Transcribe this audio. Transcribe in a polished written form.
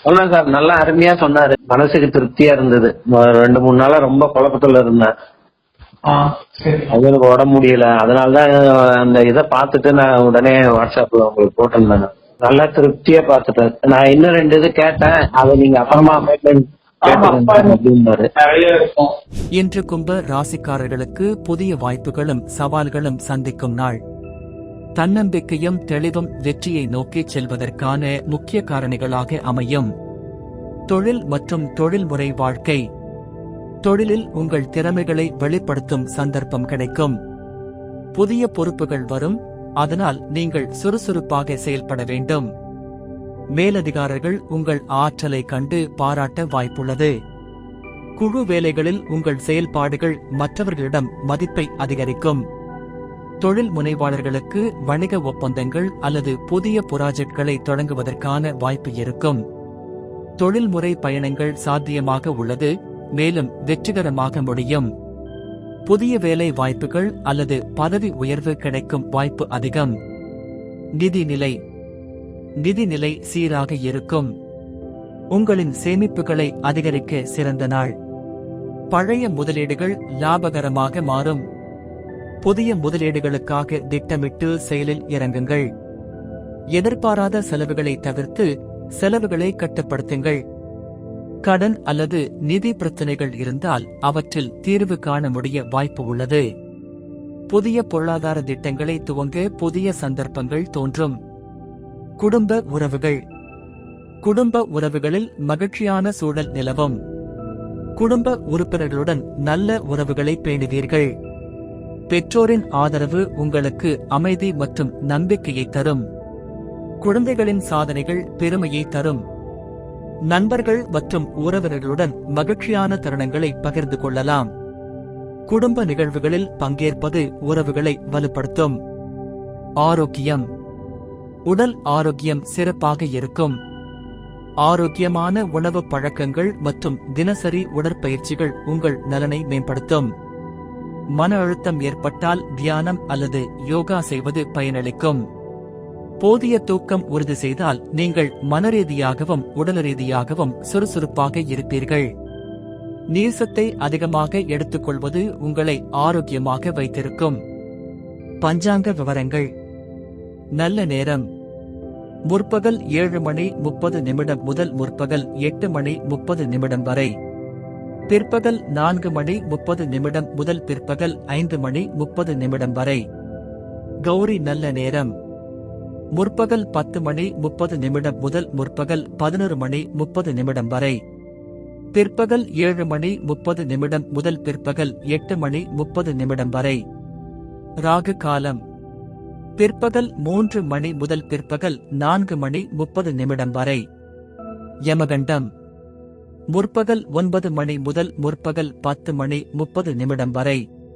சொன்னேன் சார், நல்லா அருமையா சொன்னாரு. மனசுக்கு திருப்தியா இருந்தது. 2-3 நாளா ரொம்ப குழப்பத்துல இருந்தேன். அவங்களுக்கு உடம்பு முடியல. அதனாலதான் அந்த இதை பார்த்துட்டு நான் உடனே வாட்ஸ்அப்ல உங்களுக்கு போட்டிருந்தேன். நல்லா திருப்தியா பார்த்துட்டேன். நான் இன்னும் 2 இது கேட்டேன், அதை நீங்க அப்புறமா அப்பாயின்மெண்ட் அப்படின்னாரு. இன்று கும்ப ராசிக்காரர்களுக்கு புதிய வாய்ப்புகளும் சவால்களும் சந்திக்கும் நாள். தன்னம்பிக்கையும் தெளிவும் வெற்றியை நோக்கிச் செல்வதற்கான முக்கிய காரணிகளாக அமையும். தொழில் மற்றும் தொழில்முறை வாழ்க்கை. தொழிலில் உங்கள் திறமைகளை வெளிப்படுத்தும் சந்தர்ப்பம் கிடைக்கும். புதிய பொறுப்புகள் வரும், அதனால் நீங்கள் சுறுசுறுப்பாக செயல்பட வேண்டும். மேலதிகாரிகள் உங்கள் ஆற்றலை கண்டு பாராட்ட வாய்ப்புள்ளது. குழு வேலைகளில் உங்கள் செயல்பாடுகள் மற்றவர்களிடம் மதிப்பை அதிகரிக்கும். தொழில் முனைவாளர்களுக்கு வணிக ஒப்பந்தங்கள் அல்லது புதிய புராஜெக்ட்களை தொடங்குவதற்கான வாய்ப்பு இருக்கும். தொழில்முறை பயணங்கள் சாத்தியமாக உள்ளது, மேலும் வெற்றிகரமாக முடியும். புதிய வேலை வாய்ப்புகள் அல்லது பதவி உயர்வு கிடைக்கும் வாய்ப்பு அதிகம். நிதிநிலை சீராக இருக்கும். உங்களின் சேமிப்புகளை அதிகரிக்க சிறந்த நாள். பழைய முதலீடுகள் லாபகரமாக மாறும். புதிய முதலீடுகளுக்காக திட்டமிட்டு செயலில் இறங்குங்கள். எதிர்பாராத செலவுகளை தவிர்த்து செலவுகளை கட்டுப்படுத்துங்கள். கடன் அல்லது நிதி பிரச்சனைகள் இருந்தால் அவற்றில் தீர்வு காண முடிய வாய்ப்பு உள்ளது. புதிய பொருளாதார திட்டங்களை துவங்க புதிய சந்தர்ப்பங்கள் தோன்றும். குடும்ப உறவுகளில் மகிழ்ச்சியான சூழல் நிலவும். குடும்ப உறுப்பினர்களுடன் நல்ல உறவுகளை பேணுவீர்கள். பெற்றோரின் ஆதரவு உங்களுக்கு அமைதி மற்றும் நம்பிக்கையை தரும். குழந்தைகளின் சாதனைகள் பெருமையை தரும். நண்பர்கள் மற்றும் உறவினர்களுடன் மகிழ்ச்சியான தருணங்களை பகிர்ந்து கொள்ளலாம். குடும்ப நிகழ்வுகளில் பங்கேற்பது உறவுகளை வலுப்படுத்தும். ஆரோக்கியம். உடல் ஆரோக்கியம் சிறப்பாக இருக்கும். ஆரோக்கியமான உணவு பழக்கங்கள் மற்றும் தினசரி உடற்பயிற்சிகள் உங்கள் நலனை மேம்படுத்தும். மன அழுத்தம் ஏற்பட்டால் தியானம் அல்லது யோகா செய்வது பயனளிக்கும். போதிய தூக்கம் உறுதி செய்தால் நீங்கள் மனரீதியாகவும் உடல்ரீதியாகவும் சுறுசுறுப்பாக இருப்பீர்கள். நீர்சத்தை அதிகமாக எடுத்துக்கொள்வது உங்களை ஆரோக்கியமாக வைத்திருக்கும். பஞ்சாங்க விவரங்கள். நல்ல நேரம். முற்பகல் 7:30 முதல் முற்பகல் 8:30 வரை. பிற்பகல் 4:30 முதல் பிற்பகல் 5:30 வரை. கௌரி நல்ல நேரம். முற்பகல் 10:30 முதல் முற்பகல் 11:30 வரை. பிற்பகல் 7:30 முதல் பிற்பகல் 8:30 வரை. ராகு காலம். பிற்பகல் 3 முதல் பிற்பகல் 4:30 வரை. யமகண்டம். முற்பகல் 9 முதல் முற்பகல் 10:30 வரை.